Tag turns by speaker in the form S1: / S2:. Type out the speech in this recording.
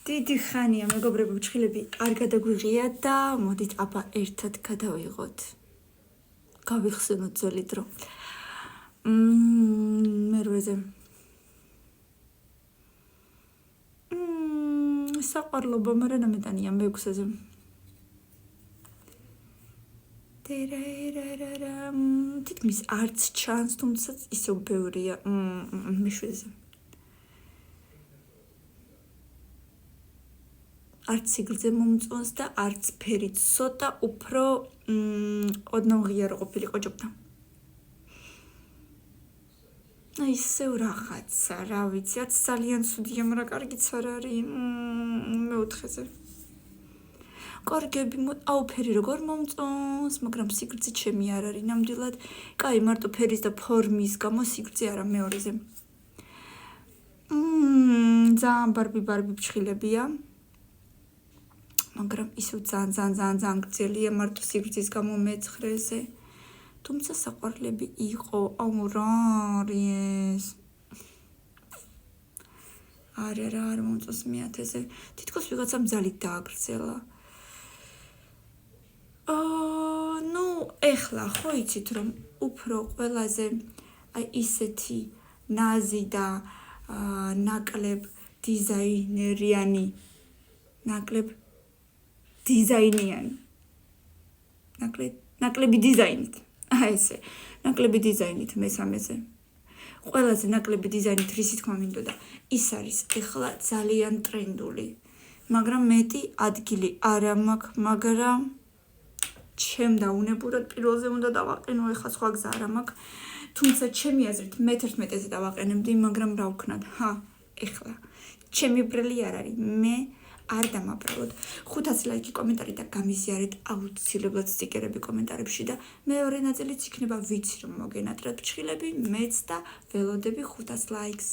S1: დიდი ხანია მეგობრებო, ჩხილები არ გადაგვიღია და მოდით აბა ერთად გადავიღოთ. გავიხსენოთ ძველი დრო. მერვეზე. საყვარლობა, მაგრამ ამეტანია მეექვსეზე. თითქმის არც ჩანს, თუმცა ისევ ბევრია მეშვიდეზე. არც სიგრძე მომწონს და არც ფერი ცოტა უფრო ოდნავ ღია რო ყოფილიყო ჯობდა. ისევ რაღაცა, რა ვიცი, არც ძალიან ცუდია, მაგრამ კარგიც არ არის მეოთხეზე. კარგები, აუ ფერი როგორ მომწონს, მაგრამ სიგრძე ჩემი არ არის ნამდვილად. კაი, მარტო ფერის და ფორმის გამო სიგრძე არა მეორეზე. ძალიან ბარბი ფჩხილებია. მაგრამ ისევ ძალიან გრძელია მარტო სიგრძის გამო მეცხრეზე. თუმცა საყვარლები იყო, აუ რა არის ეს? არა არ მომწონს მეათეზე. თითქოს ვიღაცამ ძალით დააგრძელა. ნუ ეხლა ხო იცით რომ უფრო ყველაზე აი ისეთი ნაზი და ნაკლებ დიზაინერიანი ნაკლები დიზაინით. ესე, ნაკლები დიზაინით მესამეზე. ყველაზე ნაკლები დიზაინით რისი თქმა მინდოდა. ის არის ეხლა ძალიან ტრენდული. მაგრამ მეტი ადგილი არ მაქვს, მაგრამ ჩემ დაუნებურად პირველზე უნდა დავაყენო, ეხლა სხვა გზა არ მაქვს. თუმცა ჩემი აზრით მე-11-ზე დავაყენებდი, მაგრამ რა ვქნათ? ეხლა ჩემი ბრელი არ არის. მე არ დამაბრალოთ. 500 ლაიქი, კომენტარი და გამიზიარეთ აუცილებლად სტიკერები კომენტარებში და მეორე ნაწილიც იქნება ვიცი რომ მოგენატრათ ფჩხილები, მეც და ველოდები 500 ლაიქს.